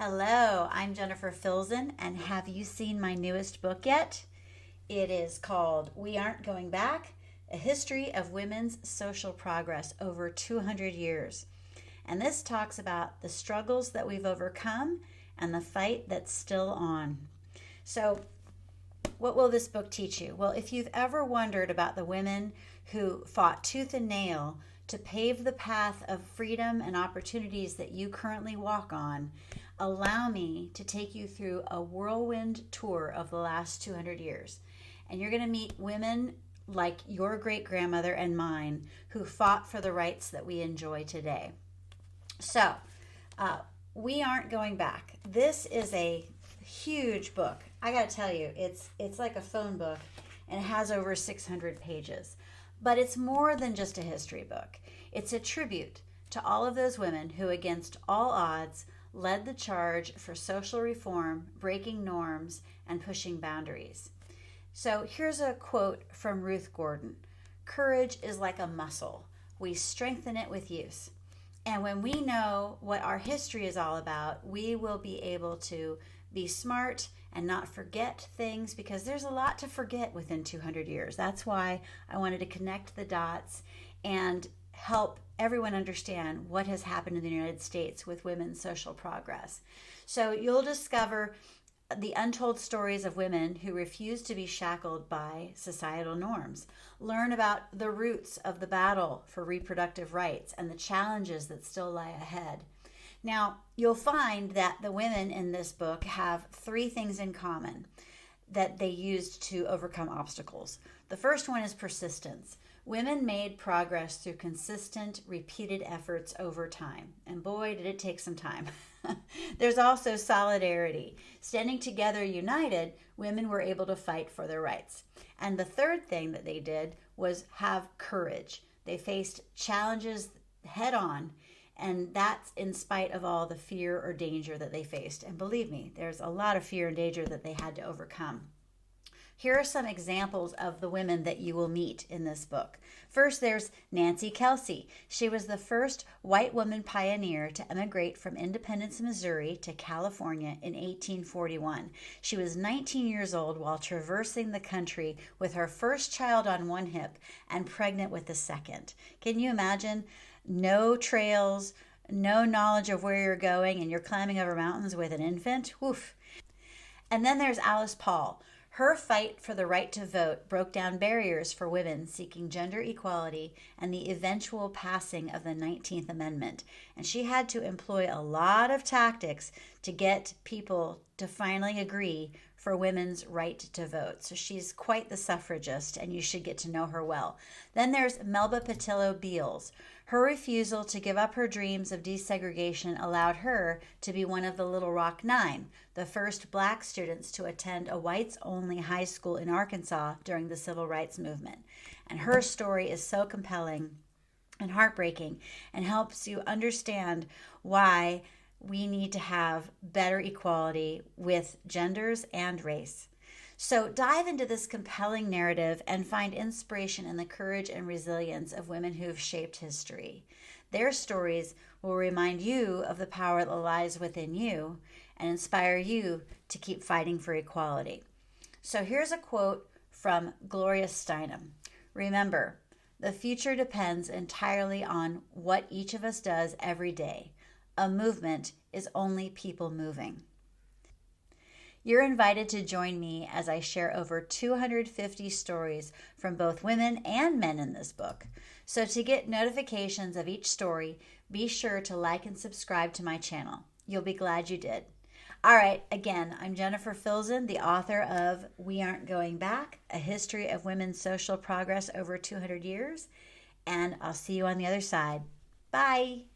Hello, I'm Jennifer Filzen, and have you seen my newest book yet? It is called We Aren't Going Back, A History of Women's Social Progress Over 200 Years. And this talks about the struggles that we've overcome and the fight that's still on. So, what will this book teach you? Well, if you've ever wondered about the women who fought tooth and nail to pave the path of freedom and opportunities that you currently walk on, allow me to take you through a whirlwind tour of the last 200 years. And you're going to meet women like your great-grandmother and mine who fought for the rights that we enjoy today. So, we aren't going back. This is a huge book. I got to tell you, it's like a phone book, and it has over 600 pages. But it's more than just a history book. It's a tribute to all of those women who, against all odds, led the charge for social reform, breaking norms, and pushing boundaries. So here's a quote from Ruth Gordon. "Courage is like a muscle. We strengthen it with use. And when we know what our history is all about, we will be able to be smart and not forget things, because there's a lot to forget within 200 years. That's why I wanted to connect the dots and help everyone understand what has happened in the United States with women's social progress. So you'll discover the untold stories of women who refuse to be shackled by societal norms. Learn about the roots of the battle for reproductive rights and the challenges that still lie ahead. Now, you'll find that the women in this book have three things in common that they used to overcome obstacles. The first one is persistence. Women made progress through consistent, repeated efforts over time. And boy, did it take some time. There's also solidarity. Standing together united, women were able to fight for their rights. And the third thing that they did was have courage. They faced challenges head on, and that's in spite of all the fear or danger that they faced. And believe me, there's a lot of fear and danger that they had to overcome. Here are some examples of the women that you will meet in this book. First, there's Nancy Kelsey. She was the first white woman pioneer to emigrate from Independence, Missouri to California in 1841. She was 19 years old while traversing the country with her first child on one hip and pregnant with the second. Can you imagine? No trails, no knowledge of where you're going, and you're climbing over mountains with an infant? Woof. And then there's Alice Paul. Her fight for the right to vote broke down barriers for women seeking gender equality and the eventual passing of the 19th Amendment. And she had to employ a lot of tactics to get people to finally agree for women's right to vote. So she's quite the suffragist, and you should get to know her well. Then there's Melba Pattillo Beals. Her refusal to give up her dreams of desegregation allowed her to be one of the Little Rock Nine, the first black students to attend a whites-only high school in Arkansas during the Civil Rights Movement. And her story is so compelling and heartbreaking and helps you understand why we need to have better equality with genders and race. So dive into this compelling narrative and find inspiration in the courage and resilience of women who have shaped history. Their stories will remind you of the power that lies within you and inspire you to keep fighting for equality. So here's a quote from Gloria Steinem. "Remember, the future depends entirely on what each of us does every day. A movement is only people moving." You're invited to join me as I share over 250 stories from both women and men in this book. So to get notifications of each story, be sure to like and subscribe to my channel. You'll be glad you did. All right, again, I'm Jennifer Filzen, the author of We Aren't Going Back, A History of Women's Social Progress Over 200 Years, and I'll see you on the other side. Bye.